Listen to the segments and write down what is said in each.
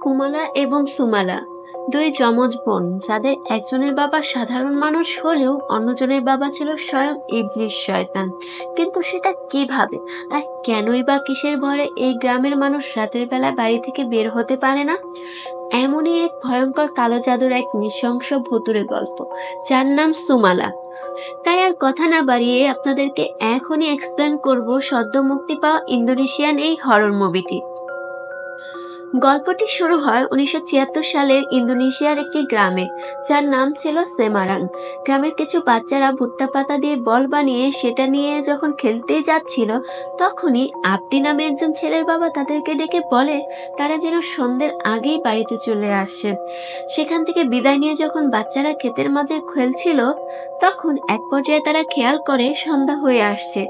কুমালা এবং সুমালা দুই যমজ বোন, যাদের একজনের বাবা সাধারণ মানুষ হলেও অন্যজনের বাবা ছিল স্বয়ং ইবলিস শয়তান। কিন্তু সেটা কিভাবে আর কেনই বা কিসের ভয়ে এই গ্রামের মানুষ রাতের বেলা বাড়ি থেকে বের হতে পারে না? এমনই এক ভয়ঙ্কর কালো জাদুর এক নৃশংস ভুতুরে গল্প, যার নাম সুমালা। তাই আর কথা না বাড়িয়ে আপনাদেরকে এখনই এক্সপ্লেন করব সদ্য মুক্তি পাওয়া ইন্দোনেশিয়ান এই হরর মুভিটি। গল্পটি শুরু হয় 1976 সালের ইন্দোনেশিয়ার একটি গ্রামে, যার নাম ছিল সেমারাং। গ্রামের কিছু বাচ্চারা ভুট্টা পাতা দিয়ে বল বানিয়ে সেটা নিয়ে যখন খেলতেই যাচ্ছিল, তখনই আব্দি নামে একজন ছেলের বাবা তাদেরকে ডেকে বলে তারা যেন সন্ধ্যের আগেই বাড়িতে চলে আসে। সেখান থেকে বিদায় নিয়ে যখন বাচ্চারা ক্ষেতের মাঝে খেলছিল, তখন এক পর্যায়ে তারা খেয়াল করে সন্ধ্যা হয়ে আসছে।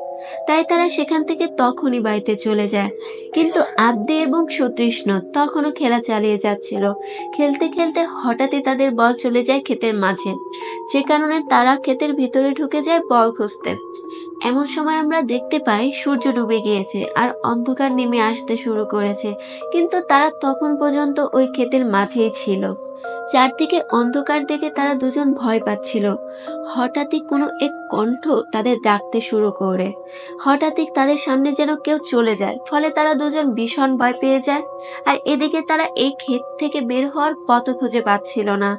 তাই তারা সেখান থেকে তখনই বাড়িতে চলে যায়। কিন্তু আব্দে এবং সতৃষ্ণ তখনও খেলা চালিয়ে যাচ্ছিল। খেলতে খেলতে হঠাৎই তাদের বল চলে যায় ক্ষেতের মাঝে, যে কারণে তারা ক্ষেতের ভিতরে ঢুকে যায় বল খুঁজতে। এমন সময় আমরা দেখতে পাই সূর্য ডুবে গিয়েছে আর অন্ধকার নেমে আসতে শুরু করেছে, কিন্তু তারা তখন পর্যন্ত ওই ক্ষেতের মাঝেই ছিল। চারদিকে অন্ধকার দেখে তারা দুজন ভয় পাচ্ছিল। হঠাৎই কোনো এক কণ্ঠ তাদের ডাকতে শুরু করে। হঠাৎই তাদের সামনে যেন কেউ চলে যায়, ফলে তারা দুজন ভীষণ ভয় পেয়ে যায়। আর এদিকে তারা এই ক্ষেত থেকে বের হওয়ার পথ খুঁজে পাচ্ছিল না।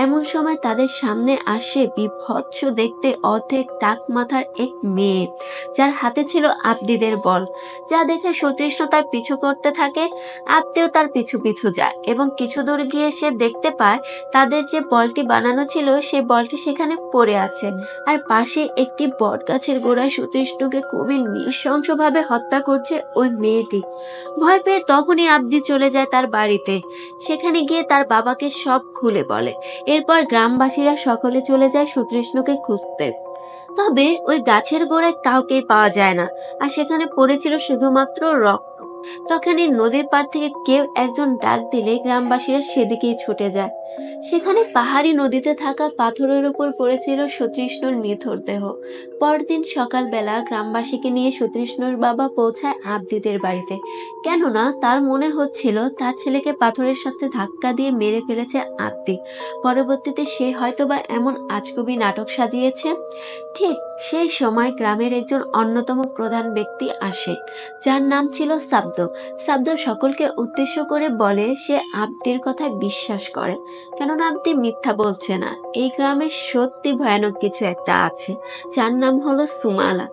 এমন সময় তাদের সামনে আসে বিভৎস দেখতে অর্ধেক টাক মাথার এক মেয়ে, যার হাতে ছিল আব্দিদের বল। যা দেখে সতৃষ্ণ তার পিছু করতে থাকে। আব্দিও তার পিছু পিছু যায় এবং কিছু দূর গিয়ে সে দেখতে পায় তাদের যে বলটি বানানো ছিল সেই বলটি সেখানে পড়ে আছে। আর পাশে একটি বট গাছের গোড়ায় সতৃষ্ণকে খুবই নৃশংসভাবে হত্যা করছে ওই মেয়েটি। ভয় পেয়ে তখনই আব্দি চলে যায় তার বাড়িতে। সেখানে গিয়ে তার বাবাকে সব খুলে বলে। এরপর গ্রামবাসীরা সকলে চলে যায় সতৃষ্ণকে খুঁজতে। তবে ওই গাছের গোড়ায় কাউকেই পাওয়া যায় না, আর সেখানে পড়েছিল শুধুমাত্র রক্ত। তখনই নদীর পাড় থেকে কেউ একজন ডাক দিলে গ্রামবাসীরা সেদিকেই ছুটে যায়। সেখানে পাহাড়ি নদীতে থাকা পাথরের উপর পড়েছিল সতৃষ্ণর নিথর দেহ। পরদিন সকালবেলা গ্রামবাসীকে নিয়ে সতৃষ্ণর বাবা পৌঁছায় আব্দিদের বাড়িতে, কেননা তার মনে হচ্ছিল তার ছেলেকে পাথরের সাথে ধাক্কা দিয়ে মেরে ফেলেছে আব্দি। পরবর্তীতে সে হয়তোবা এমন আজগুবি নাটক সাজিয়েছে। ঠিক সেই সময় গ্রামের একজন অন্যতম প্রধান ব্যক্তি আসে, যার নাম ছিল সাব্দ। সাব্দ সকলকে উদ্দেশ্য করে বলে সে আব্দির কথায় বিশ্বাস করে, কেননা আব্দি মিথ্যা বলছে না। এই গ্রামে সত্যি ভয়ানক কিছু একটা আছে, যার নাম হলো সুমালা।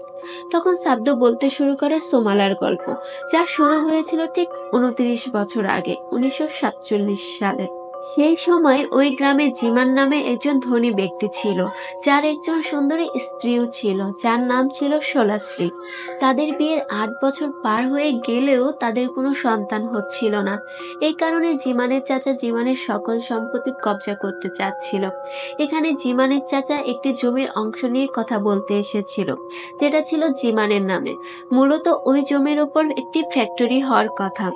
তখন সাব্দ বলতে শুরু করে সোমালার গল্প, যা শুরু হয়েছিল ঠিক 29 বছর আগে, 1947 সালে। সেই সময় ওই গ্রামে জিমান নামে একজন ধনী ব্যক্তি ছিল, যার একজন সুন্দরী স্ত্রীও ছিল, যার নাম ছিল সোলাশ্রী। তাদের বিয়ের 8 বছর পার হয়ে গেলেও তাদের কোনো সন্তান হচ্ছিল না। এই কারণে জিমানের চাচা জিমানের সকল সম্পত্তি কবজা করতে চাচ্ছিল। এখানে জিমানের চাচা একটি জমির অংশ নিয়ে কথা বলতে এসেছিল, যেটা ছিল জিমানের নামে। মূলত ওই জমির উপর একটি ফ্যাক্টরি হওয়ার কথা।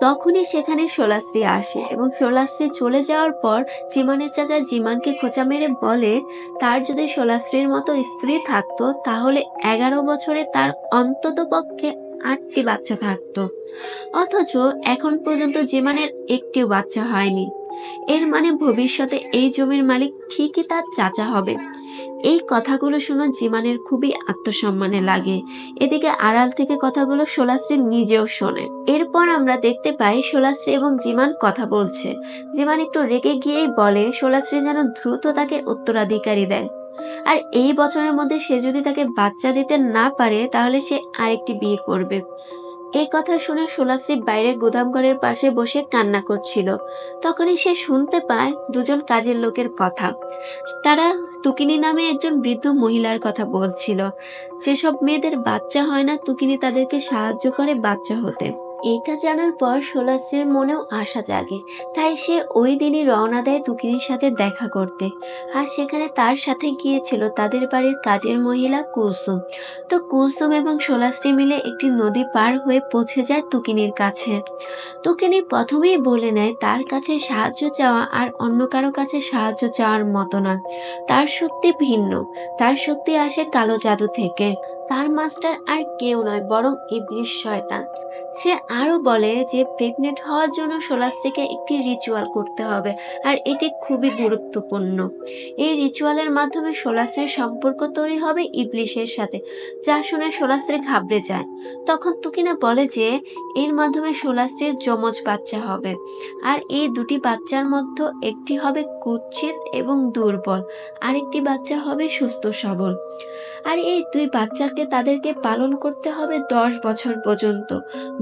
তখনই সেখানে সোলাশ্রী আসে এবং সোলাশ্রী চলে যাওয়ার পর জিমানের চাচা জিমানকে খোঁচা মেরে বলে তার যদি সোলাশ্রীর মতো স্ত্রী থাকতো তাহলে 11 বছরে তার অন্তত পক্ষে 8টি বাচ্চা থাকতো। অথচ এখন পর্যন্ত জিমানের একটিও বাচ্চা হয়নি। এর মানে ভবিষ্যতে এই জমির মালিক ঠিকই তার চাচা হবে। এই কথাগুলো শুনে জিমানের খুবই আত্মসম্মানে লাগে। এদিকে আড়াল থেকে কথাগুলো সোলাশ্রী নিজেও শোনে। এরপর আমরা দেখতে পাই সোলাশ্রী এবং জিমান কথা বলছে। জিমান একটু রেগে গিয়েই বলে সোলাশ্রী যেন দ্রুত তাকে উত্তরাধিকারী দেয়, আর এই বছরের মধ্যে সে যদি তাকে বাচ্চা দিতে না পারে তাহলে সে আরেকটি বিয়ে করবে। এই কথা শুনে সোলাশ্রী বাইরে গুদামঘরের পাশে বসে কান্না করছিল। তখনই সে শুনতে পায় দুজন কাজের লোকের কথা। তারা তুকিনি নামে একজন বৃদ্ধ মহিলার কথা বলছিল। যেসব মেয়েদের বাচ্চা হয় না, তুকিনি তাদেরকে সাহায্য করে বাচ্চা হতে। এইটা জানার পর সোলাশ্রীর মনেও আশা জাগে, তাই সে ওই দিনই রওনা দেয় তুকিনির সাথে দেখা করতে। আর সেখানে তার সাথে গিয়েছিল তাদের বাড়ির কাজের মহিলা কুলসুম। তো কুলসুম এবং সোলাশ্রী মিলে একটি নদী পার হয়ে পৌঁছে যায় তুকিনির কাছে। তুকিনি প্রথমেই বলে নেয় তার কাছে সাহায্য চাওয়া আর অন্য কারো কাছে সাহায্য চাওয়ার মতো না। তার শক্তি ভিন্ন, তার শক্তি আসে কালো জাদু থেকে। তার মাস্টার আর কেউ নয় বরং ইবলিশ শয়তান। সে আরো বলে যে প্রেগনেন্ট হওয়ার জন্য সোলাস্ট্রিকে একটি রিচুয়াল করতে হবে, আর এটি খুবই গুরুত্বপূর্ণ। এই রিচুয়ালের মাধ্যমে সোলাস্ট্রির সম্পর্ক তৈরি হবে ইবলিশের সাথে, যা শুনে সোলাস্ট্রি ঘাবড়ে যায়। তখন তুকিনা বলে যে এর মাধ্যমে সোলাস্ট্রির যমজ বাচ্চা হবে, আর এই দুটি বাচ্চার মধ্যে একটি হবে কুৎসিত এবং দুর্বল, আরেকটি বাচ্চা হবে সুস্থ সবল। আর এই দুই বাচ্চাকে তাদেরকে পালন করতে হবে 10 বছর পর্যন্ত।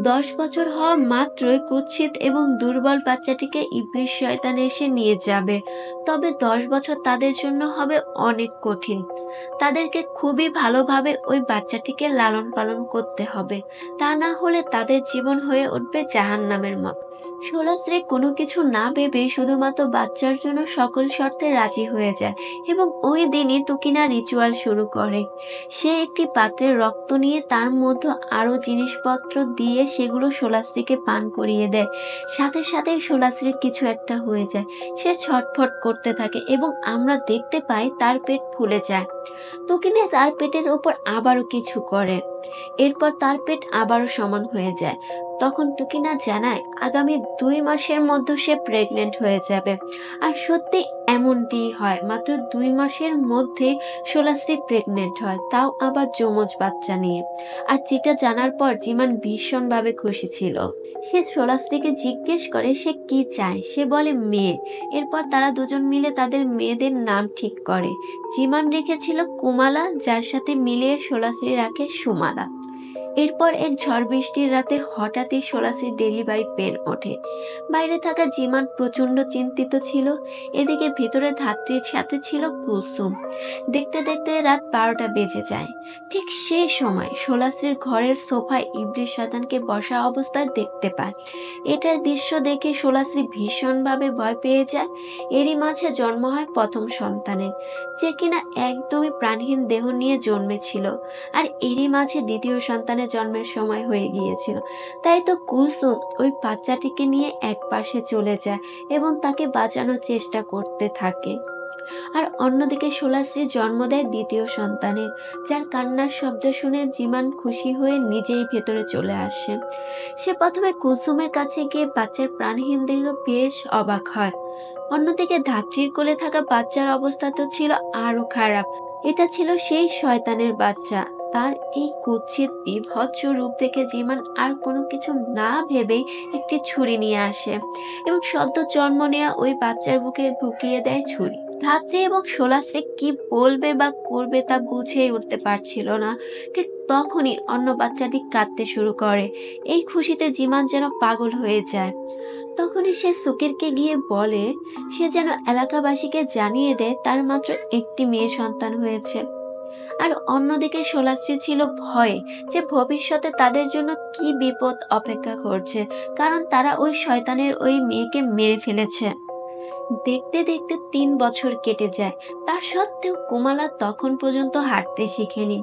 10 বছর হওয়া মাত্রই কুৎসিত এবং দুর্বল বাচ্চাটিকে ইবলিশ শয়তান এসে নিয়ে যাবে। তবে 10 বছর তাদের জন্য হবে অনেক কঠিন। তাদেরকে খুবই ভালোভাবে ওই বাচ্চাটিকে লালন পালন করতে হবে, তা না হলে তাদের জীবন হয়ে উঠবে জাহান্নামের মতো। সোলাস্ট্রি কোনো কিছু না ভেবে শুধুমাত্র বাচ্চার জন্য সকল শর্তে রাজি হয়ে যায় এবং ওই দিনই তুকিনা রিচুয়াল শুরু করে। সে একটি পাত্রে রক্ত নিয়ে তার মধ্যে আরো জিনিসপত্র দিয়ে সেগুলো সোলাস্ট্রিকে পান করিয়ে দেয়। সাথে সাথেই সোলাস্ট্রির কিছু একটা হয়ে যায়। সে ছটফট করতে থাকে এবং আমরা দেখতে পাই তার পেট ফুলে যায়। তুকিনা তার পেটের ওপর আবারও কিছু করে, এরপর তার পেট আবারও সমান হয়ে যায়। তখন তুকিনা জানায় আগামী 2 মাসের মধ্যে সে প্রেগনেন্ট হয়ে যাবে। আর সত্যি এমনটি হয়, মাত্র 2 মাসের মধ্যে সোলাস্ট্রি প্রেগনেন্ট হয়, তাও আবার যমজ বাচ্চা নিয়ে। আর যেটা জানার পর জিমান ভীষণভাবে খুশি ছিল। সে সোলাস্ট্রিকে জিজ্ঞেস করে সে কি চায়, সে বলে মেয়ে। এরপর তারা দুজন মিলে তাদের মেয়েদের নাম ঠিক করে। জিমান রেখেছিল কুমালা, যার সাথে মিলিয়ে সোলাস্ট্রি রাখে সুমালা। এরপর এক ঝড় বৃষ্টির রাতে হঠাৎই সোলাসির ডেলিভারি পেন ওঠে। বাইরে থাকা জিমান প্রচন্ড চিন্তিত ছিল। এদিকে ভেতরে ধাত্রীর সাথে ছিল কুলসুম। দেখতে দেখতে রাত 12টা বেজে যায়। ঠিক সেই সময় সোলাসির ঘরের সোফায় ইবলিশ শয়তানকে বসা অবস্থায় দেখতে পায়। এটার দৃশ্য দেখে সোলাসি ভীষণভাবে ভয় পেয়ে যায়। এরই মাঝে জন্ম হয় প্রথম সন্তানের, যে কিনা একদমই প্রাণহীন দেহ নিয়ে জন্মেছিল। আর এরই মাঝে দ্বিতীয় সন্তানের জন্মের সময় হয়ে গিয়েছিল। তাই তো কুলসুম ওই বাচ্চাটিকে নিয়ে এক পাশে চলে যায় এবং তাকে বাঁচানোর চেষ্টা করতে থাকে। আর অন্যদিকে সোলাশ্রী জন্ম দেয় দ্বিতীয় সন্তানের, যার কান্নার শব্দ শুনে জিমান খুশি হয়ে নিজেই ভেতরে চলে আসে। সে প্রথমে কুলসুমের কাছে গিয়ে বাচ্চার প্রাণহীন দেহ বেশ অবাক হয়। অন্যদিকে ধাত্রীর কোলে থাকা বাচ্চার অবস্থা তো ছিল আরো খারাপ। এটা ছিল সেই শয়তানের বাচ্চা। তার এই কুৎসিত বিভৎস রূপ দেখে জিমান আর কোনো কিছু না ভেবেই একটি ছুরি নিয়ে আসে এবং সদ্য জন্ম নেওয়া ওই বাচ্চার বুকে ঢুকিয়ে দেয় ছুরি। ধাত্রী এবং সোলাশ্রী কি বলবে বা করবে তা বুঝেই উঠতে পারছিল না। ঠিক তখনই অন্য বাচ্চাটি কাঁদতে শুরু করে। এই খুশিতে জিমান যেন পাগল হয়ে যায়। তখনই সে সুকিরকে গিয়ে বলে সে যেন এলাকাবাসীকে জানিয়ে দেয় তার মাত্র একটি মেয়ে সন্তান হয়েছে। আর অন্যদিকে সোলাশ্রী ছিল ভয়ে যে ভবিষ্যতে তাদের জন্য কি বিপদ অপেক্ষা করছে, কারণ তারা ওই শয়তানের ওই মেয়েকে মেরে ফেলেছে। দেখতে দেখতে 3 বছর কেটে যায়। তা সত্ত্বেও কোমালা তখন পর্যন্ত হাঁটতে শিখেনি।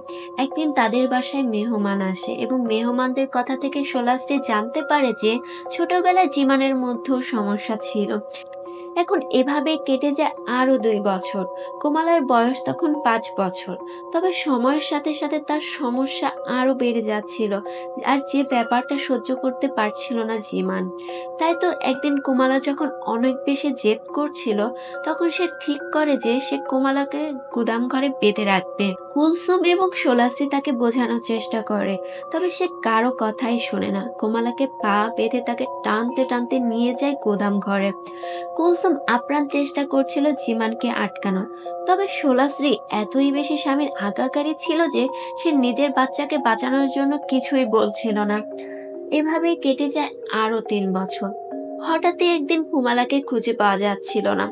একদিন তাদের বাসায় মেহমান আসে এবং মেহমানদের কথা থেকে সোলাশ্রী জানতে পারে যে ছোটবেলায় জিমানের মধ্যেও সমস্যা ছিল। এখন এভাবে কেটে যায় আরো 2 বছর। কোমালার বয়স তখন 5 বছর। তবে সময়ের সাথে সাথে তার সমস্যা আরো বেড়ে যাচ্ছিল, আর যে ব্যাপারটা সহ্য করতে পারছিল না জিমান। তাই তো একদিন কোমালা যখন অনেক বেশি জেদ করছিল, তখন সে ঠিক করে যে সে কোমালাকে গুদাম ঘরে বেঁধে রাখবে। কুলসুম এবং সোলাশ্রী তাকে বোঝানোর চেষ্টা করে, তবে সে কারো কথাই শোনে না। কোমালাকে পা বেঁধে তাকে টানতে টানতে নিয়ে যায় গোদাম ঘরে। কুলসুম আপ্রাণ চেষ্টা করছিল জিমানকে আটকানোর, তবে সোলাশ্রী এতই বেশি স্বামীর আজ্ঞাকারী ছিল যে সে নিজের বাচ্চাকে বাঁচানোর জন্য কিছুই বলছিল না। এভাবেই কেটে যায় আরো 3 বছর। হঠাৎই একদিন কুমালাকে খুঁজে পাওয়া যাচ্ছিল না।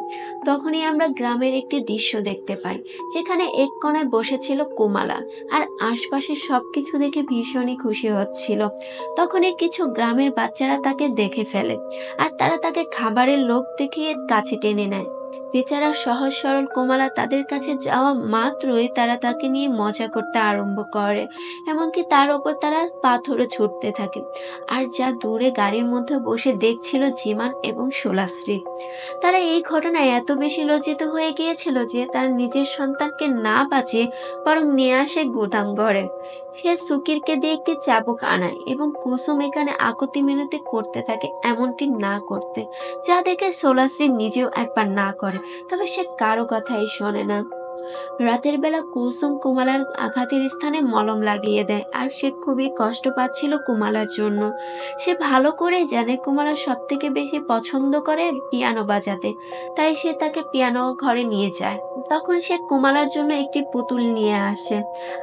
তখনই আমরা গ্রামের একটি দৃশ্য দেখতে পাই, যেখানে এক কোণায় বসেছিল কোমালা আর আশপাশের সবকিছু দেখে ভীষণই খুশি হচ্ছিল। তখনই কিছু গ্রামের বাচ্চারা তাকে দেখে ফেলে আর তারা তাকে খাবারের লোভ দেখিয়ে কাছে টেনে নেয়। বেচারা সহজ সরল কোমালা তাদের কাছে যাওয়া মাত্রই তারা তাকে নিয়ে মজা করতে আরম্ভ করে, এমনকি তার ওপর তারা পাথরও ছুটতে থাকে। আর যা দূরে গাড়ির মধ্যে বসে দেখছিল জিমান এবং সোলাশ্রী, তারা এই ঘটনায় এত বেশি লজ্জিত হয়ে গিয়েছিল যে তার নিজের সন্তানকে না বাঁচিয়ে বরং নিয়ে আসে গুদাম ঘরে। সে সুকিরকে দিয়ে একটি চাবুক আনায় এবং কুসুম এখানে আকতি মিনতি করতে থাকে এমনটি না করতে, যা দেখে সোলাশ্রী নিজেও একবার না করে, তবে সে কারো কথাই শোনে না। রাতের বেলা কুলসুম কুমালার আঘাতের স্থানে মলম লাগিয়ে দেয়, আর সে খুবই কষ্ট পাচ্ছিল কুমালার জন্য। সে ভালো করে জানে কুমালা সব থেকে বেশি পছন্দ করে পিয়ানো বাজাতে, তাই সে তাকে পিয়ানো ঘরে নিয়ে যায়। তখন সে কুমালার জন্য একটি পুতুল নিয়ে আসে।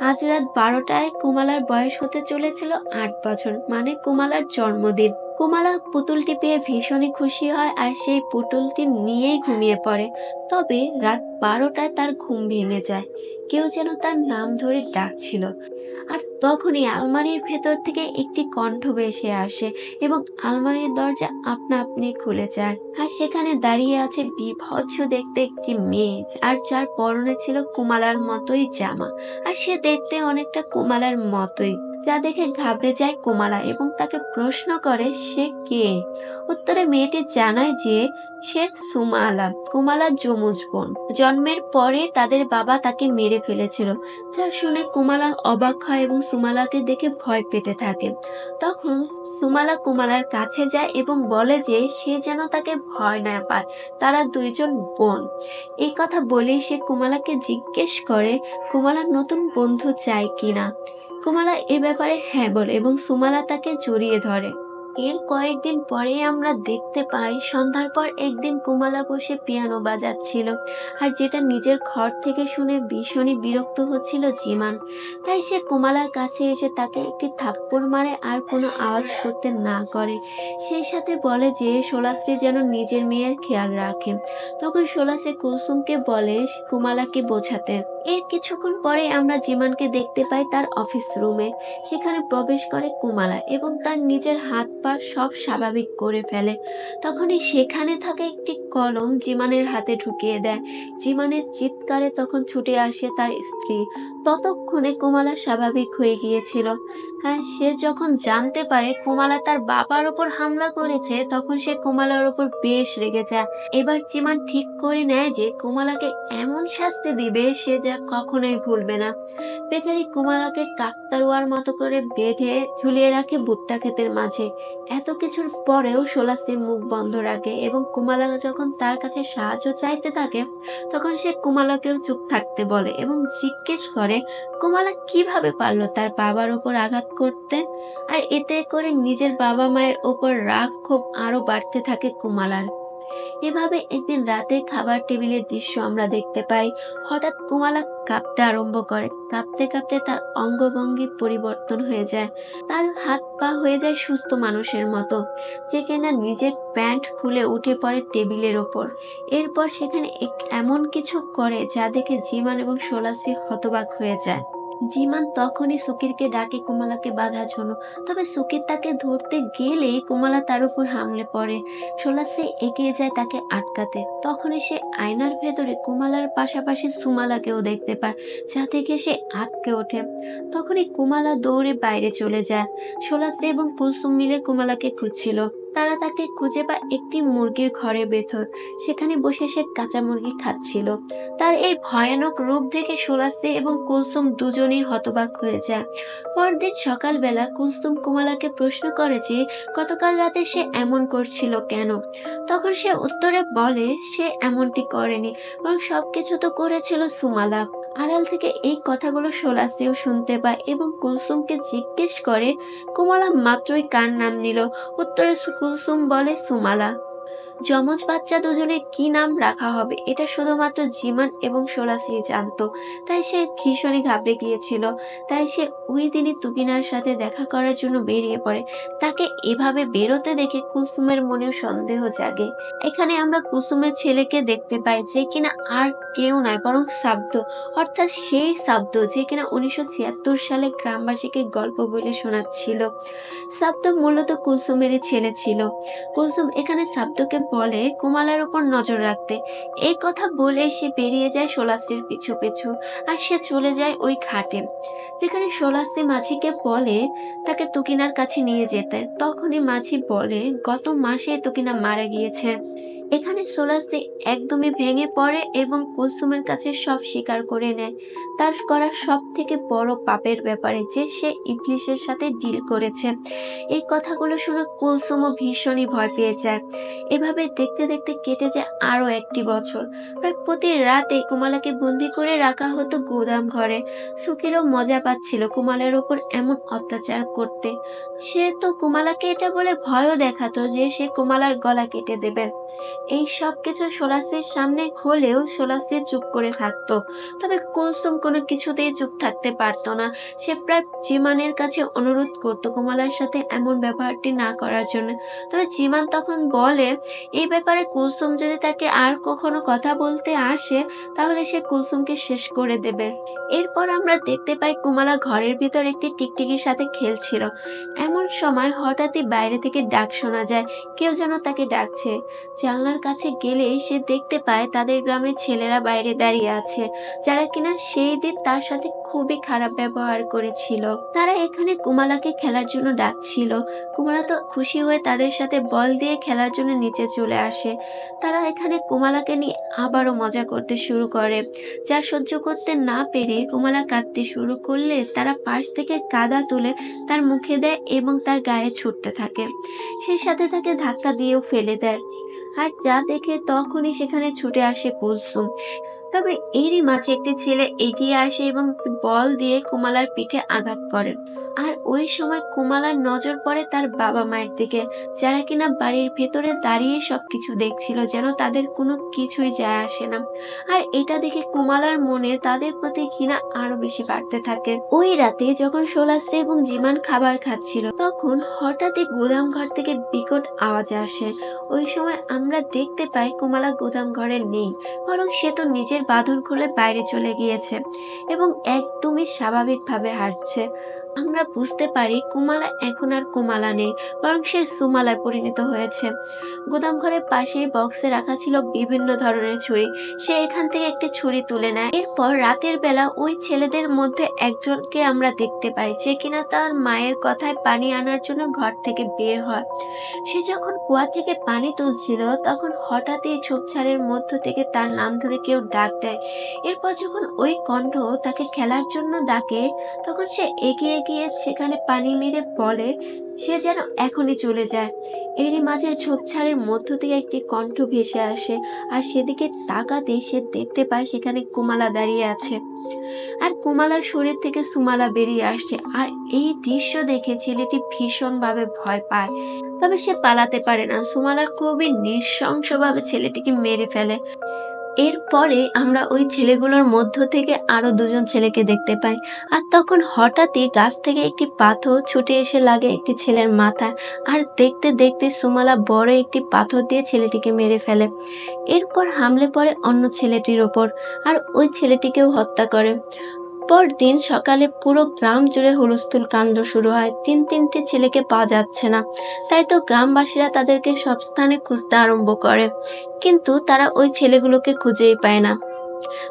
আজ রাত 12টায় কুমালার বয়স হতে চলেছিল 8 বছর, মানে কুমালার জন্মদিন। কুমালা পুতুলটি পেয়ে ভীষণই খুশি হয় আর সেই পুতুলটি নিয়েই ঘুমিয়ে পড়ে। তবে রাত 12টায় তার ঘুম ভেঙে যায়, কেউ যেন তার নাম ধরে ডাকছিল। আর তখনই আলমারির ভেতর থেকে একটি কণ্ঠ ভেসে আসে এবং আলমারির দরজা আপনা আপনি খুলে যায়। আর সেখানে দাঁড়িয়ে আছে বিভৎস দেখতে একটি মেয়ে, আর যার পরনে ছিল কুমালার মতোই জামা, আর সে দেখতে অনেকটা কুমালার মতোই। যা দেখে ঘাবড়ে যায় কুমালা এবং তাকে প্রশ্ন করে সে কে। উত্তরে মেয়েটি জানায় যে সে সুমালা, কুমালার যমজ বোন। জন্মের পরে তাদের বাবা তাকে মেরে ফেলেছিল। যা শুনে কুমালা অবাক হয় এবং সুমালাকে দেখে ভয় পেতে থাকে। তখন সুমালা কুমালার কাছে যায় এবং বলে যে সে যেন তাকে ভয় না পায়, তারা দুইজন বোন। এই কথা বলেই সে কুমালাকে জিজ্ঞেস করে কুমালার নতুন বন্ধু চাই কিনা। কুমালা এ ব্যাপারে হ্যাঁ বলে এবং সুমালা তাকে জড়িয়ে ধরে। এর কয়েকদিন পরে আমরা দেখতে পাই সন্ধ্যার পর একদিন কুমালা বসে পিয়ানো বাজাচ্ছিল, আর যেটা নিজের ঘর থেকে শুনে ভীষণই বিরক্ত হচ্ছিল জিমান। তাই সে কুমালার কাছে এসে তাকে একটি থাপ্পড় মারে আর কোনো আওয়াজ করতে না করে। সেই সাথে বলে যে সোলাশ্রী যেন নিজের মেয়ের খেয়াল রাখে। তখন সোলাশ্রী কুলসুমকে বলে কুমালাকে বোঝাতে। এর কিছুক্ষণ পরে আমরা জিমানকে দেখতে পাই তার অফিস রুমে। সেখানে প্রবেশ করে কুমালা এবং তার নিজের হাত পা সব স্বাভাবিক করে ফেলে। তখনই সেখানে থাকা একটি কলম জিমানের হাতে ঢুকিয়ে দেয়। জিমানের চিৎকারে তখন ছুটে আসে তার স্ত্রী। ততক্ষণে কুমালা স্বাভাবিক হয়ে গিয়েছিল। হ্যাঁ, সে যখন জানতে পারে কুমালা তার বাবার উপর হামলা করেছে, তখন সে কুমালার উপর বেশ রেগে যায়। এবার জিমান ঠিক করে নেয় যে কুমালাকে এমন শাস্তি দিবে সে যা কখনোই ভুলবে না। বেচারি কুমালাকে কাকতারুয়ার মতো করে বেঁধে ঝুলিয়ে রাখে ভুট্টা ক্ষেতের মাঝে। এত কিছুর পরেও সোলাশ্রী মুখ বন্ধ রাখে এবং কুমালা যখন তার কাছে সাহায্য চাইতে থাকে তখন সে কুমালাকেও চুপ থাকতে বলে এবং জিজ্ঞেস করে কুমালা কিভাবে পারলো তার বাবার উপর আঘাত করতে। আর এতে করে নিজের বাবা মায়ের ওপর রাগ ক্ষোভ আরো বাড়তে থাকে কুমালার। এভাবে একদিন রাতে খাবার টেবিলের দৃশ্য আমরা দেখতে পাই। হঠাৎ কুমালা কাঁপতে আরম্ভ করে, কাঁপতে কাঁপতে তার অঙ্গভঙ্গি পরিবর্তন হয়ে যায়। তার হাত পা হয়ে যায় সুস্থ মানুষের মতো, যে কিনা নিজের প্যান্ট খুলে উঠে পড়ে টেবিলের ওপর। এরপর সেখানে এমন কিছু করে যা দেখে জিমান এবং সোলাশ্রী হতবাক হয়ে যায়। জিমান তখনই সুকিরকে ডাকে কুমালাকে বাঁধার জন্য, তবে সুকির তাকে ধরতে গেলেই কুমালা তার উপর হামলে পড়ে। সোলাশ্রী এগিয়ে যায় তাকে আটকাতে। তখনই সে আয়নার ভেতরে কুমালার পাশাপাশি সুমালাকেও দেখতে পায়, যা থেকে সে আটকে ওঠে। তখনই কুমালা দৌড়ে বাইরে চলে যায়। সোলাশ্রী এবং কুলসুম মিলে কুমালাকে খুঁজছিল। তারা তাকে খুঁজে পায় একটি মুরগির ঘরের ভেতর। সেখানে বসে সে কাঁচা মুরগি খাচ্ছিল। তার এই ভয়ানক রূপ দেখে সোলাশ্রী এবং কুলসুম দুজনেই হতবাক হয়ে যায়। পরদিন সকালবেলা কুলসুম কুমালাকে প্রশ্ন করে যে গতকাল রাতে সে এমন করছিল কেন। তখন সে উত্তরে বলে সে এমনটি করেনি, বরং সবকিছু তো করেছিল সুমালা। আড়াল থেকে এই কথাগুলো সোলাশ্রীও শুনতে পায় এবং কুলসুমকে জিজ্ঞেস করে কুমালা মাত্রই কার নাম নিল। উত্তরে কুলসুম বলে সুমালা। যমজ বাচ্চা দুজনের কি নাম রাখা হবে এটা শুধুমাত্র জিমান এবং সোলাশ্রী জানতো। তাই সে ভীষণই ঘাবড়ে গিয়েছিল। তাই সে ওই দিনই তুকিনার সাথে দেখা করার জন্য বেরিয়ে পড়ে। তাকে এভাবে বেরোতে দেখে কুসুমের মনেও সন্দেহ জাগে। এখানে আমরা কুসুমের ছেলেকে দেখতে পাই, যে কিনা আর কেউ নয় বরং শাব্দ, অর্থাৎ সেই শাব্দ যে কিনা 1976 সালে গ্রামবাসীকে গল্প বলে শোনাচ্ছিল। শাব্দ মূলত কুলসুমেরই ছেলে ছিল। কুলসুম এখানে শাব্দকে বলে কুমালার উপর নজর রাখতে। এই কথা বলে সে বেরিয়ে যায় সোলাশ্রীর পিছু পিছু, আর সে চলে যায় ওই ঘাটে, যেখানে সোলাশ্রী মাঝিকে বলে তাকে তুকিনার কাছে নিয়ে যেতে। তখনই মাঝি বলে গত মাসে তুকিনা মারা গিয়েছে। এখানে সোলাশ্রী একদমই ভেঙে পড়ে এবং কুলসুমের কাছে সব স্বীকার করে নেয়, তার করা সব থেকে বড় পাপের ব্যাপারে, যে সে ইবলিশের সাথে ডিল করেছে। এই কথাগুলো শুনে কুলসুমও ভীষণই ভয় পেয়ে যায়। এভাবে দেখতে দেখতে কেটে যায় আরো একটি বছর। প্রায় প্রতি রাতে কুমালাকে বন্দি করে রাখা হতো গোদাম ঘরে। সুকিরও মজা পাচ্ছিল কুমালের উপর এমন অত্যাচার করতে। সে তো কুমালাকে এটা বলে ভয়ও দেখাতো যে সে কুমালার গলা কেটে দেবে। এই সব কিছু সোলাশ্রীর সামনে হলেও সোলাশ্রী চুপ করে থাকতো। তবে কুলসুম কোনো কিছুতেই চুপ থাকতে পারতো না। সে প্রায় জিমানের কাছে অনুরোধ করতো কুমালার সাথে এমন ব্যবহারটি না করার জন্য। তবে জিমান তখন বলে এই ব্যাপারে কুলসুম যদি তাকে আর কখনো কথা বলতে আসে তাহলে সে কুলসুমকে শেষ করে দেবে। এরপর আমরা দেখতে পাই কুমালা ঘরের ভিতর একটি টিকটিকির সাথে খেলছিল। এমন সময় হঠাৎই বাইরে থেকে ডাক শোনা যায়, কেউ যেন তাকে ডাকছে। জানলার কাছে গেলেই সে দেখতে পায় তাদের গ্রামের ছেলেরা বাইরে দাঁড়িয়ে আছে, যারা কিনা সেই দিন তার সাথে খুবই খারাপ ব্যবহার করেছিল। তারা এখানে কুমালাকে খেলার জন্য ডাকছিল। কুমালা তো খুশি হয়ে তাদের সাথে বল দিয়ে খেলার জন্য নিচে চলে আসে। তারা এখানে কুমালাকে নিয়ে আবারও মজা করতে শুরু করে। যা সহ্য করতে না পেরে কুমালা কাঁদতে শুরু করলে তারা পাশ থেকে কাদা তুলে তার মুখে দেয় এবং তার গায়ে ছুটতে থাকে। সেই সাথে তাকে ধাক্কা দিয়েও ফেলে দেয়। আর যা দেখে তখনই সেখানে ছুটে আসে কুলসুম। তবে এরই মাঝে একটি ছেলে এগিয়ে আসে এবং বল দিয়ে কুমালার পিঠে আঘাত করে। আর ওই সময় কুমালার নজর পড়ে তার বাবা মায়ের দিকে, যারা কিনা বাড়ির ভেতরে দাঁড়িয়ে সবকিছু দেখছিল, যেন তাদের কোনো কিছুই যায় আসে না। আর এটা দেখে কুমালার মনে তাদের প্রতি ঘৃণা আরো বেশি বাড়তে থাকে। ওই রাতে যখন সোলাশ্রী এবং জিমান খাবার খাচ্ছিল, তখন হঠাৎই গুদাম ঘর থেকে বিকট আওয়াজ আসে। ওই সময় আমরা দেখতে পাই কুমালা গুদাম ঘরে নেই, বরং সে তো নিজের বাঁধন খুলে বাইরে চলে গিয়েছে এবং একদমই স্বাভাবিকভাবে হাঁটছে। আমরা বুঝতে পারি কুমালা এখন আর কুমালা নেই, বরং সে সুমালায় পরিণত হয়েছে। গুদাম ঘরের পাশে বক্সে রাখা ছিল বিভিন্ন ধরনের ছুরি। সে এখান থেকে একটি ছুরি তুলে নেয়। এরপর রাতের বেলা ওই ছেলেদের মধ্যে একজনকে আমরা দেখতে পাই, যে কিনা তার মায়ের কথায় পানি আনার জন্য ঘর থেকে বের হয়। সে যখন কুয়া থেকে পানি তুলছিল তখন হঠাৎই ঝোপঝাড়ের মধ্য থেকে তার নাম ধরে কেউ ডাক দেয়। এরপর যখন ওই কণ্ঠ তাকে খেলার জন্য ডাকে, তখন সে এগিয়ে গিয়ে সেখানে পানি মেরে বলে সে যেন এখনই চলে যায়। এরই মাঝে ঝোপঝাড়ের মধ্য থেকে একটি কণ্ঠ ভেসে আসে, আর সেদিকে তাকাতেই সে দেখতে পায় সেখানে কুমালা দাঁড়িয়ে আছে, আর কুমালার শরীর থেকে সুমালা বেরিয়ে আসছে। আর এই দৃশ্য দেখে ছেলেটি ভীষণভাবে ভয় পায়, তবে সে পালাতে পারে না। সুমালা খুবই নৃশংসভাবে ছেলেটিকে মেরে ফেলে। এরপরে আমরা ওই ছেলেগুলোর মধ্য থেকে আরো দুজন ছেলেকে দেখতে পাই। আর তখন হঠাৎই গাছ থেকে একটি পাথর ছুটে এসে লাগে একটি ছেলের মাথায়। আর দেখতে দেখতে সুমালা বড় একটি পাথর দিয়ে ছেলেটিকে মেরে ফেলে। এরপর হামলে পড়ে অন্য ছেলেটির ওপর, আর ওই ছেলেটিকেও হত্যা করে। পরদিন সকালে পুরো গ্রাম জুড়ে হুলস্থুল কাণ্ড শুরু হয়। তিনটি ছেলেকে পাওয়া যাচ্ছে না, তাই তো গ্রামবাসীরা তাদেরকে সব স্থানে খুঁজতে আরম্ভ করে, কিন্তু তারা ওই ছেলেগুলোকে খুঁজেই পায় না।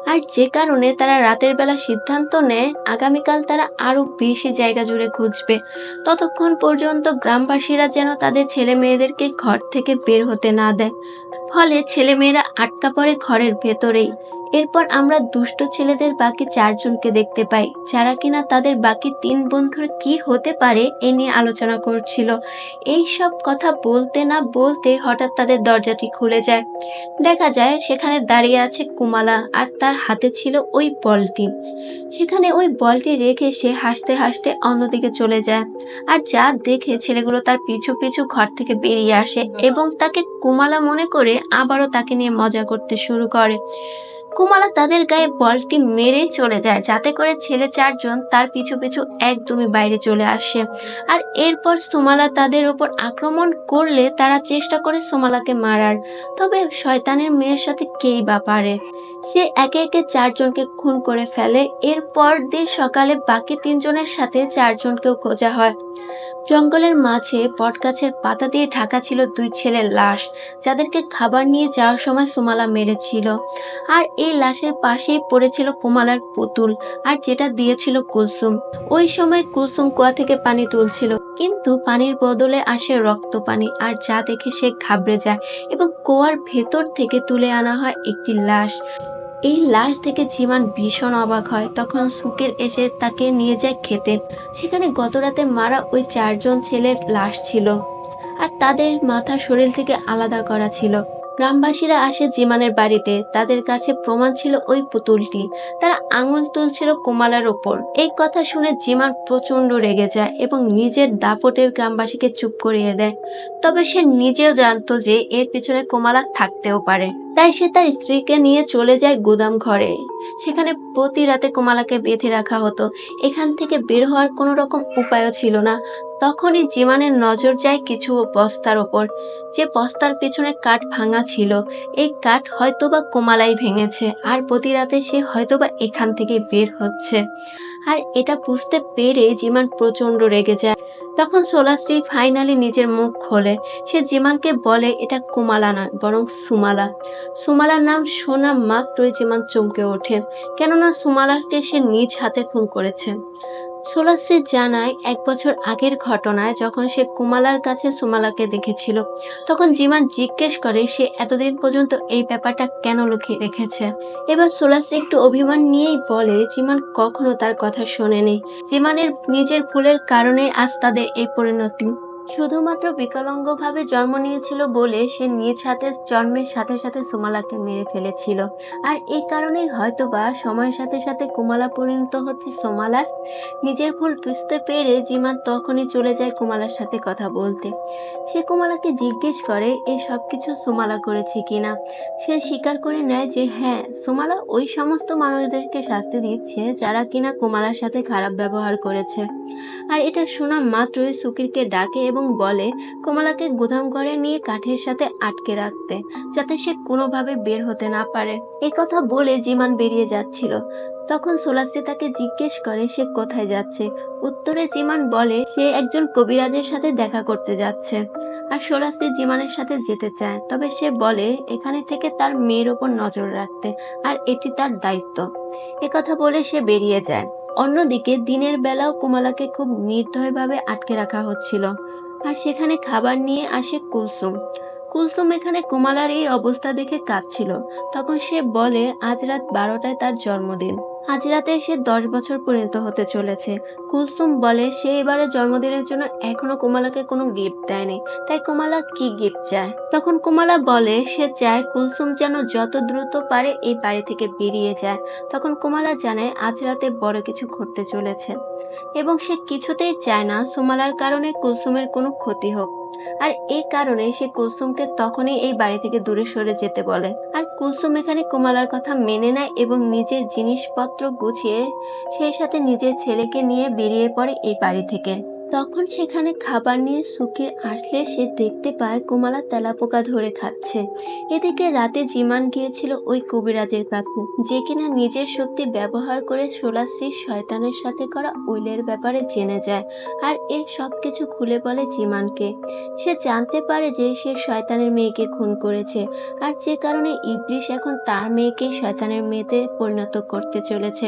আর যে কারণে তারা রাতের বেলা সিদ্ধান্ত নেয় আগামীকাল তারা আরো বেশি জায়গা জুড়ে খুঁজবে, ততক্ষণ পর্যন্ত গ্রামবাসীরা যেন তাদের ছেলে মেয়েদেরকে ঘর থেকে বের হতে না দেয়। ফলে ছেলেমেয়েরা আটকা পড়ে ঘরের ভেতরেই। এরপর আমরা দুষ্ট ছেলেদের বাকি 4 জনকে দেখতে পাই, যারা কিনা তাদের বাকি 3 বন্ধুর কি হতে পারে এ নিয়ে আলোচনা করছিল। এই সব কথা বলতে না বলতে হঠাৎ তাদের দরজাটি খুলে যায়। দেখা যায় সেখানে দাঁড়িয়ে আছে কুমালা, আর তার হাতে ছিল ওই বলটি। সেখানে ওই বলটি রেখে সে হাসতে হাসতে অন্যদিকে চলে যায়। আর যা দেখে ছেলেগুলো তার পিছু পিছু ঘর থেকে বেরিয়ে আসে এবং তাকে কুমালা মনে করে আবারও তাকে নিয়ে মজা করতে শুরু করে। কুমালা তাদের গায়ে বলটি মেরে চলে যায়, যাতে করে ছেলে 4 জন তার পিছু পিছু একদমই বাইরে চলে আসে। আর এরপর সুমালা তাদের উপর আক্রমণ করলে তারা চেষ্টা করে সুমালাকে মারার, তবে শয়তানের মেয়ের সাথে কেই বা পারে। সে একে একে 4 জনকে খুন করে ফেলে। এরপর দিন সকালে বাকি 3 জনের সাথে 4 জনকেও খোঁজা হয়। জঙ্গলের মাঝে বটগাছের পাতা দিয়ে ঢাকা ছিল 2 ছেলের লাশ, যাদেরকে খাবার নিয়ে যাওয়ার সময় সুমালা মেরেছিল। আর এই লাশের পাশেই পড়েছিল কুমালার পুতুল, আর যেটা দিয়েছিল কুলসুম। ওই সময় কুলসুম কুয়া থেকে পানি তুলছিল, কিন্তু পানির বদলে আসে রক্ত পানি, আর যা দেখে সে ঘাবড়ে যায় এবং কুয়ার ভেতর থেকে তুলে আনা হয় একটি লাশ। এই লাশ দেখে জীবন ভীষণ অবাক হয়। তখন সুকের এসে তাকে নিয়ে যায় খেতে। সেখানে গতরাতে মারা ওই 4 জন ছেলের লাশ ছিল, আর তাদের মাথা শরীর থেকে আলাদা করা ছিল। গ্রামবাসীরা আসে জিমানের বাড়িতে, তাদের কাছে প্রমাণ ছিল ওই পুতুলটি। তারা আঙুল তুলছিল কোমালার ওপর। এই কথা শুনে জিমান প্রচন্ড রেগে যায় এবং নিজের দাপটে গ্রামবাসীকে চুপ করিয়ে দেয়। তবে সে নিজেও জানতো যে এর পিছনে কোমালা থাকতেও পারে, তাই সে তার স্ত্রীকে নিয়ে চলে যায় গুদাম ঘরে। সেখানে প্রতি রাতে কোমালাকে বেঁধে রাখা হতো। এখান থেকে বের হওয়ার কোনো রকম উপায়ও ছিল না। তখনই জিমানের নজর যায় কিছু বস্তার ওপর, যে বস্তার পেছনে কাঠ ভাঙা ছিল। এই কাঠ হয়তোবা কোমালাই ভেঙেছে, আর প্রতি রাতে সে হয়তোবা এখান থেকে বের হচ্ছে। আর এটা বুঝতে পেরে জিমান প্রচন্ড রেগে যায়। তখন সোলাশ্রী ফাইনালি নিজের মুখ খোলে। সে জিমানকে বলে এটা কোমালা নয়, বরং সুমালা। সুমালার নাম শোনা মাত্রই জিমান চমকে ওঠে, কেননা সুমালাকে সে নিজ হাতে খুন করেছে। সোলাশ্রী জানায় 1 বছর আগের ঘটনায় যখন সে কুমালার কাছে সুমালাকে দেখেছিল, তখন জিমান জিজ্ঞেস করে সে এতদিন পর্যন্ত এই ব্যাপারটা কেন লুকিয়ে রেখেছে। এবার সোলাশ্রী একটু অভিমান নিয়েই বলে জিমান কখনো তার কথা শোনেনি। জিমানের নিজের ভুলের কারণে আজ তাদের এই পরিণতি। শুধুমাত্র বিকলাঙ্গভাবে জন্ম নিয়েছিল বলে সে নিজ হাতে জন্মের সাথে সাথে সুমালাকে মেরে ফেলেছিল। আর এই কারণেই হয়তোবা সময়ের সাথে সাথে কুমালা পরিণত হচ্ছে সোমালার। নিজের ভুল বুঝতে পেরে জিমান তখনই চলে যায় কুমালার সাথে কথা বলতে। সে কুমালাকে জিজ্ঞেস করে এই সবকিছু সুমালা করেছে কিনা। সে স্বীকার করে নেয় যে হ্যাঁ, সুমালা ওই সমস্ত মানুষদেরকে শাস্তি দিচ্ছে যারা কিনা কুমালার সাথে খারাপ ব্যবহার করেছে। আর এটা শোনা মাত্রই সুকিরকে ডাকে এবং বলে কমলাকে গুদাম ঘরে নিয়ে কাঠের সাথে আটকে রাখতে, যাতে সে কোনোভাবে বের হতে না পারে। এ কথা বলে জিমান বেরিয়ে যাচ্ছিল। তখন সোলাশ্রী তাকে জিজ্ঞেস করে সে কোথায় যাচ্ছে। উত্তরে জিমান বলে সে একজন কবিরাজের সাথে দেখা করতে যাচ্ছে। আর সোলাশ্রী জিমানের সাথে যেতে চায়, তবে সে বলে এখানে থেকে তার মেয়ের ওপর নজর রাখতে, আর এটি তার দায়িত্ব। কথা বলে সে বেরিয়ে যায়। অন্যদিকে দিনের বেলাও কুমালাকে খুব নির্দয়ভাবে আটকে রাখা হচ্ছিল। আর সেখানে খাবার নিয়ে আসে কুলসুম। কুলসুম এখানে কুমালার এই অবস্থা দেখে কাঁদছিল। তখন সে বলে আজ রাত 12টায় তার জন্মদিন। আজ রাতে সে 10 বছর পরিণত হতে চলেছে। কুলসুম বলে সে এবারে জন্মদিনের জন্য এখনো কুমালাকে কোনো গিফট দেয়নি, তাই কুমালা কি গিফট চায়। তখন কুমালা বলে সে চায় কুলসুম যেন যত দ্রুত পারে এই বাড়ি থেকে বেরিয়ে যায়। তখন কুমালা জানে আজ রাতে বড় কিছু ঘটতে চলেছে, এবং সে কিছুতেই চায় না সুমালার কারণে কুলসুমের কোনো ক্ষতি হোক। আর এই কারণে সে কুলসুমকে তখনই এই বাড়ি থেকে দূরে সরে যেতে বলে। আর কুলসুম এখানে কুমালার কথা মেনে নেয় এবং নিজের জিনিসপত্র গুছিয়ে সেই সাথে নিজের ছেলেকে নিয়ে বেরিয়ে পড়ে এই বাড়ি থেকে। তখন সেখানে খাবার নিয়ে সুকির আসলে সে দেখতে পায় কুমালা তেলাপোকা ধরে খাচ্ছে। এদিকে রাতে জিমান গিয়েছিল ওই কবিরাজের কাছে, যে কিনা নিজের শক্তি ব্যবহার করে সোলাশ্রীর শয়তানের সাথে করা উইলের ব্যাপারে জেনে যায়। আর এর সবকিছু খুলে বলে জিমানকে। সে জানতে পারে যে সে শয়তানের মেয়েকে খুন করেছে, আর যে কারণে ইবলিশ এখন তার মেয়েকে শয়তানের মেয়েতে পরিণত করতে চলেছে।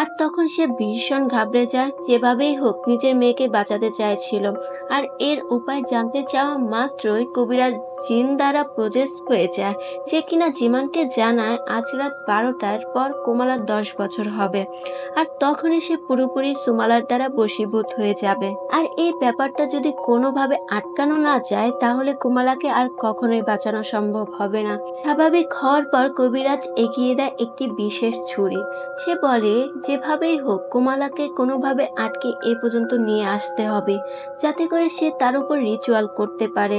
আর তখন সে ভীষণ ঘাবড়ে যায়। যেভাবেই হোক নিজের মেয়েকে বাঁচাতে চাইছিল। আর এর উপায় জানতে চাওয়া মাত্রই কবিরাজ জিন দ্বারা প্রজেস্ট হয়ে যায়, যে কিনা জিমানকে জানায় আজ রাত 12টার পর কুমালার 10 বছর হবে। আর তখনই সে পুরোপুরি সুমালার দ্বারা বশীভূত হয়ে যাবে। আর এই ব্যাপারটা যদি কোনোভাবে আটকানো না যায়, তাহলে কুমালাকে আর কখনোই বাঁচানো সম্ভব হবে না। স্বাভাবিক হওয়ার পর কবিরাজ এগিয়ে দেয় একটি বিশেষ ছুরি। সে বলে যেভাবেই হোক কুমালাকে কোনোভাবে আটকে এ পর্যন্ত নিয়ে আসতে হবে, যাতে করে সে তার উপর রিচুয়াল করতে পারে।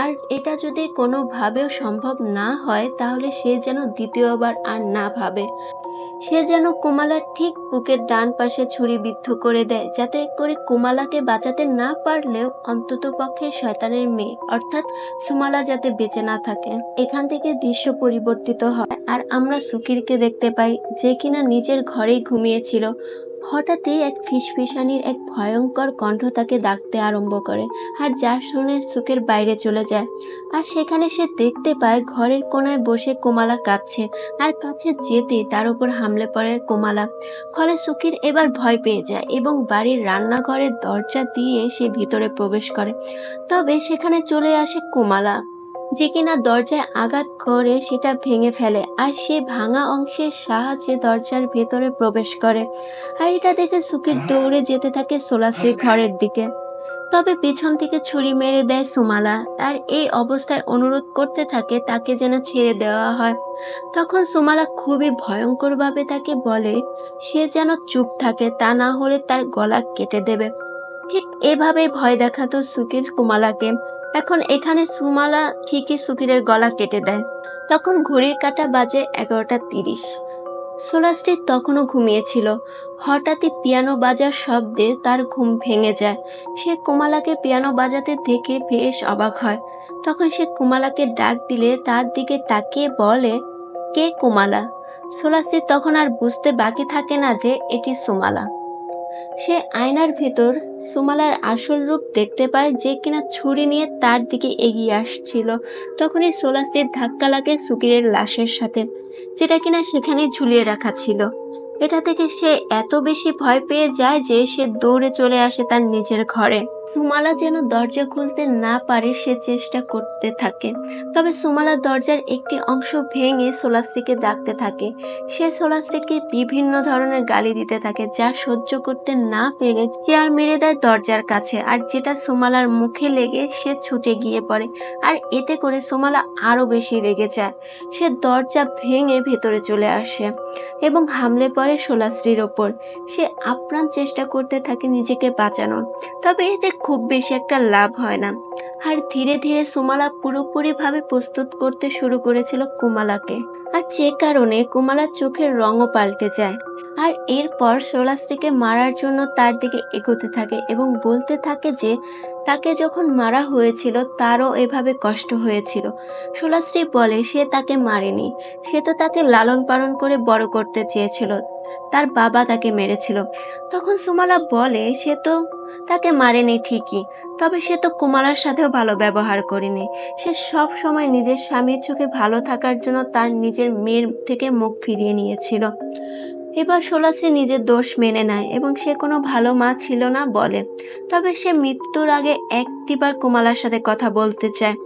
আর এটা যদি কোনোভাবেও সম্ভব না হয়, তাহলে সে যেন দ্বিতীয়বার আর না ভাবে। সে যেন কোমালার ঠিক বুকের ডান পাশে ছুরি বিদ্ধ করে দেয়, যাতে করে কোমালাকে বাঁচাতে না পারলেও অন্তত পক্ষে শয়তানের মেয়ে অর্থাৎ সুমালা যাতে বেঁচে না থাকে। এখান থেকে দৃশ্য পরিবর্তিত হয় আর আমরা সুকিরকে দেখতে পাই, যে কিনা নিজের ঘরেই ঘুমিয়েছিল। হঠাৎই এক ফিসফিসানির এক ভয়ঙ্কর কণ্ঠ তাকে ডাকতে আরম্ভ করে, আর যা শুনে সুকের বাইরে চলে যায়। আর সেখানে সে দেখতে পায় ঘরের কোনায় বসে কোমালা কাঁদছে, আর কাছে যেতেই তার উপর হামলে পড়ে কোমালা। ফলে সুকির এবার ভয় পেয়ে যায় এবং বাড়ির রান্নাঘরের দরজা দিয়ে সে ভিতরে প্রবেশ করে। তবে সেখানে চলে আসে কোমালা, যে কিনা দরজায় আঘাত করে সেটা ভেঙে ফেলে, আর সে ভাঙা অংশের সাহায্যে দরজার ভেতরে প্রবেশ করে। আর এটা দেখে সুকির দৌড়ে যেতে থাকে সোলাশ্রীর ঘরের দিকে। তবে পিছন থেকে ছুরি মেরে দেয় সুমালা, আর এই অবস্থায় অনুরোধ করতে থাকে তাকে যেন ছেড়ে দেওয়া হয়। তখন সুমালা খুবই ভয়ঙ্কর ভাবে তাকে বলে সে যেন চুপ থাকে, তা না হলে তার গলা কেটে দেবে। ঠিক এভাবে ভয় দেখাতো সুকির কুমালাকে। এখন এখানে সুমালা ঠিকই সুকিরের গলা কেটে দেয়। তখন ঘড়ির কাঁটা বাজে 11:30। সোলাশ্রী তখনও ঘুমিয়েছিল। হঠাৎই পিয়ানো বাজার শব্দে তার ঘুম ভেঙে যায়। সে কুমালাকে পিয়ানো বাজাতে দেখে বেশ অবাক হয়। তখন সে কুমালাকে ডাক দিলে তার দিকে তাকিয়ে বলে, কে কুমালা? সোলাশ্রী তখন আর বুঝতে বাকি থাকে না যে এটি সুমালা। সে আয়নার ভেতর সুমালার আসল রূপ দেখতে পায়, যে কিনা ছুরি নিয়ে তার দিকে এগিয়ে আসছিল। তখনই সোলাশ্রীর ধাক্কা লাগে সুকিরের লাশের সাথে, যেটা কিনা সেখানে ঝুলিয়ে রাখা ছিল। এটা থেকে সে এত বেশি ভয় পেয়ে যায় যে সে দৌড়ে চলে আসে তার নিজের ঘরে। সুমালা যেন দরজা খুলতে না পারে সে চেষ্টা করতে থাকে। তবে সুমালা দরজার একটি অংশ ভেঙে সোলাশ্রীকে ডাকতে থাকে। সে সোলাশ্রীকে বিভিন্ন ধরনের গালি দিতে থাকে, যা সহ্য করতে না পেরে চেয়ার মেরে দেয় দরজার কাছে, আর যেটা সুমালার মুখে লেগে সে ছুটে গিয়ে পড়ে। আর এতে করে সুমালা আরো বেশি রেগে যায়। সে দরজা ভেঙে ভেতরে চলে আসে এবং হামলে পড়ে সোলাশ্রীর ওপর। সে আপ্রাণ চেষ্টা করতে থাকে নিজেকে বাঁচানোর, তবে এতে খুব বেশি একটা লাভ হয় না। আর ধীরে ধীরে সুমালা পুরোপুরিভাবে প্রস্তুত করতে শুরু করেছিল কুমালাকে, আর যে কারণে কুমালার চোখের রঙও পাল্টে যায়। আর এরপর সোলাশ্রীকে মারার জন্য তার দিকে এগোতে থাকে এবং বলতে থাকে যে তাকে যখন মারা হয়েছিল তারও এভাবে কষ্ট হয়েছিল। সোলাশ্রী বলে সে তাকে মারেনি, সে তো তাকে লালন পালন করে বড় করতে চেয়েছিল, তার বাবা তাকে মেরেছিল। তখন সুমালা বলে সে তো তাকে মারেনি ঠিকই, তবে সে তো কুমালার সাথেও ভালো ব্যবহার করেনি। সে সব সময় নিজের স্বামীর চোখে ভালো থাকার জন্য তার নিজের মেয়ের থেকে মুখ ফিরিয়ে নিয়েছিল। এবার সোলাশ্রী নিজের দোষ মেনে নেয় এবং সে কোনো ভালো মা ছিল না বলে। তবে সে মৃত্যুর আগে একটিবার কুমালার সাথে কথা বলতে চায়।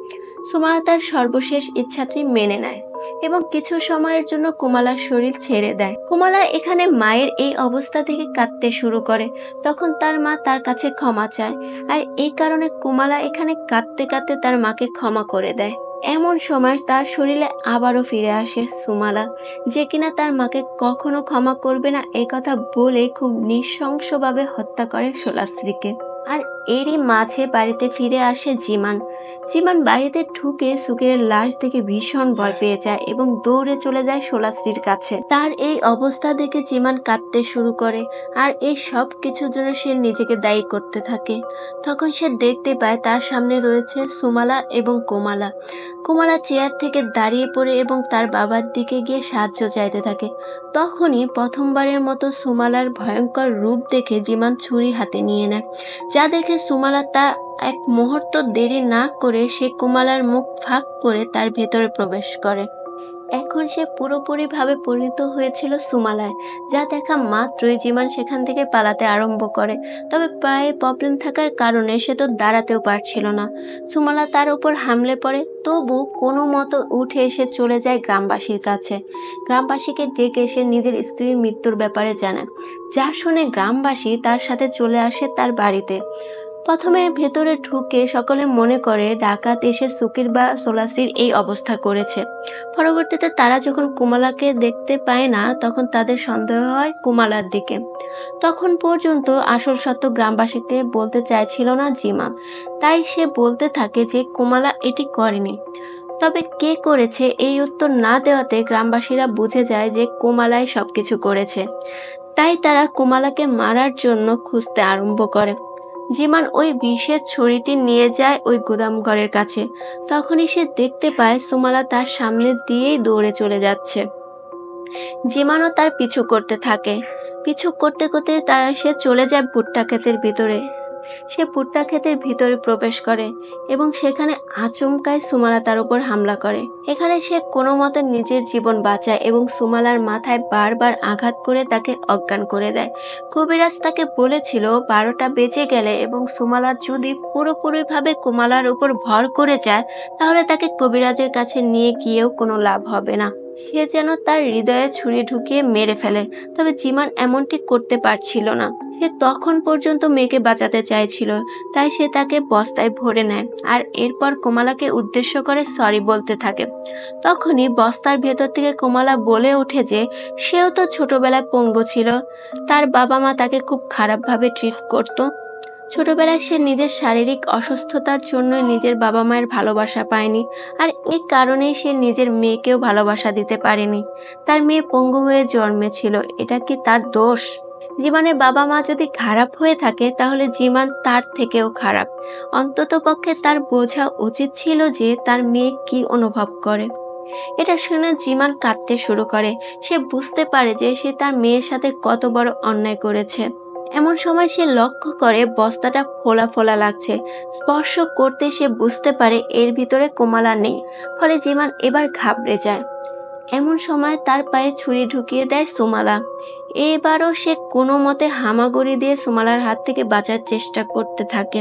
সুমালা তার সর্বশেষ ইচ্ছাটি মেনে নেয় এবং কিছু সময়ের জন্য কুমালার শরীর ছেড়ে দেয়। কুমালা এখানে মায়ের এই অবস্থা থেকে কাঁদতে শুরু করে। তখন তার মা তার কাছে ক্ষমা চায়, আর এই কারণে কুমালা এখানে কাঁদতে কাঁদতে তার মাকে ক্ষমা করে দেয়। এমন সময় তার শরীরে আবারও ফিরে আসে সুমালা, যে কিনা তার মাকে কখনো ক্ষমা করবে না এই কথা বলে খুব নৃশংসভাবে হত্যা করে সোলাশ্রীকে। আর এরই মাঝে বাড়িতে ফিরে আসে জিমান। জিমান বাড়িতে ঢুকে সুকিরের লাশ দেখে ভীষণ ভয় পেয়ে যায় এবং দৌড়ে চলে যায় সোলাশ্রীর কাছে। তার এই অবস্থা দেখে জিমান কাঁদতে শুরু করে, আর এই সব কিছুর জন্য সে নিজেকে দায়ী করতে থাকে। তখন সে দেখতে পায় তার সামনে রয়েছে সুমালা এবং কোমালা। কোমালা চেয়ার থেকে দাঁড়িয়ে পড়ে এবং তার বাবার দিকে গিয়ে সাহায্য চাইতে থাকে। তখনই প্রথমবারের মতো সুমালার ভয়ঙ্কর রূপ দেখে জিমান ছুরি হাতে নিয়ে নেয়, যা দেখে সুমালা তা এক মুহূর্ত দেরি না করে সে কুমালার মুখ ফাঁক করে তার ভেতরে প্রবেশ করে। এখন সে পুরোপুরিভাবে পরিণত হয়েছিল সুমালায়, যা দেখা মাত্রই জিমান সেখান থেকে পালাতে আরম্ভ করে। তবে পায়ে প্রবলেম থাকার কারণে সে তো দাঁড়াতেও পারছিল না। সুমালা তার উপর হামলে পড়ে, তবু কোনো মতো উঠে এসে চলে যায় গ্রামবাসীর কাছে। গ্রামবাসীকে ডেকে সে নিজের স্ত্রীর মৃত্যুর ব্যাপারে জানায়, যা শুনে গ্রামবাসী তার সাথে চলে আসে তার বাড়িতে। প্রথমে ভেতরে ঢুকে সকলে মনে করে ডাকাত এসে সুকির বা সোলাশ্রীর এই অবস্থা করেছে। পরবর্তীতে তারা যখন কুমালাকে দেখতে পায় না, তখন তাদের সন্দেহ হয় কুমালার দিকে। তখন পর্যন্ত আসল সত্য গ্রামবাসীকে বলতে চাইছিল না জিমা, তাই সে বলতে থাকে যে কুমালা এটি করেনি। তবে কে করেছে এই উত্তর না দেওয়াতে গ্রামবাসীরা বুঝে যায় যে কোমালাই সবকিছু করেছে। তাই তারা কোমালাকে মারার জন্য খুঁজতে আরম্ভ করে। জিমান ওই বিষের ছুরিটি নিয়ে যায় ওই গুদাম ঘরের কাছে। তখনই সে দেখতে পায় সুমালা তার সামনে দিয়েই দৌড়ে চলে যাচ্ছে। জিমানও তার পিছু করতে থাকে। পিছু করতে করতে সে চলে যায় ভুট্টা ক্ষেতের ভিতরে। সে ভুট্টা ক্ষেতের ভিতরে প্রবেশ করে এবং সেখানে আচমকায় সুমালা তার উপর হামলা করে। এখানে সে কোনো মতে নিজের জীবন বাঁচায় এবং সুমালার মাথায় বারবার আঘাত করে তাকে অজ্ঞান করে দেয়। কবিরাজ তাকে বলেছিল 12টা বেজে গেলে এবং সুমালা যদি পুরোপুরিভাবে কোমালার উপর ভর করে যায় তাহলে তাকে কবিরাজের কাছে নিয়ে গিয়েও কোনো লাভ হবে না। সে যেন তার হৃদয়ে ছুরি ঢুকিয়ে মেরে ফেলে। তবে জিমান এমনটি করতে পারছিল না। সে তখন পর্যন্ত মেয়েকে বাঁচাতে চাইছিল, তাই সে তাকে বস্তায় ভরে নেয় আর এরপর কোমালাকে উদ্দেশ্য করে সরি বলতে থাকে। তখনই বস্তার ভেতর থেকে কোমালা বলে ওঠে যে সেও তো ছোটবেলায় পঙ্গু ছিল, তার বাবা মা তাকে খুব খারাপভাবে ট্রিট করতো। ছোটবেলায় সে নিজের শারীরিক অসুস্থতার জন্য নিজের বাবা মায়ের ভালোবাসা পায়নি, আর এই কারণেই সে নিজের মেয়েকেও ভালোবাসা দিতে পারেনি। তার মেয়ে পঙ্গু হয়ে জন্মেছিল, এটা কি তার দোষ? জীবনের বাবা মা যদি খারাপ হয়ে থাকে তাহলে জীবন তার থেকেও খারাপ। অন্তত পক্ষে তার বোঝা উচিত ছিল যে তার মেয়ে কি অনুভব করে। এটা শুনে জিমান কাঁদতে শুরু করে। সে বুঝতে পারে যে সে তার মেয়ের সাথে কত বড় অন্যায় করেছে। এমন সময় সে লক্ষ্য করে বস্তাটা ফোলা ফোলা লাগছে। স্পর্শ করতে সে বুঝতে পারে এর ভিতরে কোমালা নেই। ফলে জিমান এবার ঘাবড়ে যায়। এমন সময় তার পায়ে ছুরি ঢুকিয়ে দেয় সুমালা। এবারও সে কোনো মতে হামাগুড়ি দিয়ে সুমালার হাত থেকে বাঁচার চেষ্টা করতে থাকে।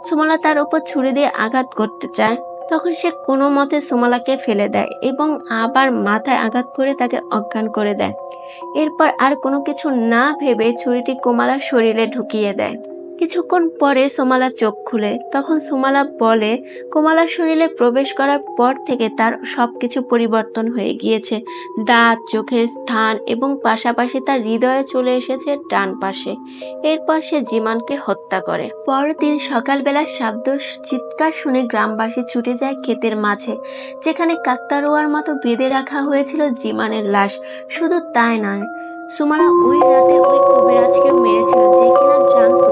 সুমালা তার উপর ছুরি দিয়ে আঘাত করতে চায়। তখন সে কোনো মতে সুমালাকে ফেলে দেয় এবং আবার মাথায় আঘাত করে তাকে অজ্ঞান করে দেয়। এরপর আর কোনো কিছু না ভেবে ছুরিটি কোমালার শরীরে ঢুকিয়ে দেয়। কিছুক্ষণ পরে সুমালা চোখ খুলে। তখন সুমালা বলে কোমালার শরীরে প্রবেশ করার পর থেকে তার সবকিছু পরিবর্তন হয়ে গিয়েছে। দাঁত, চোখের স্থান এবং পাশাপাশি তার হৃদয়ে চলে এসেছে ডান পাশে। এরপর সে জিমানকে হত্যা করে। পরের দিন সকালবেলা শব্দ চিৎকার শুনে গ্রামবাসী ছুটে যায় ক্ষেতের মাঝে, যেখানে কাকতারুয়ার মতো বেঁধে রাখা হয়েছিল জিমানের লাশ। শুধু তাই নয়, সুমালা ওই রাতে ওই কবিরাজকে মেরেছিল যে কিনা জানতো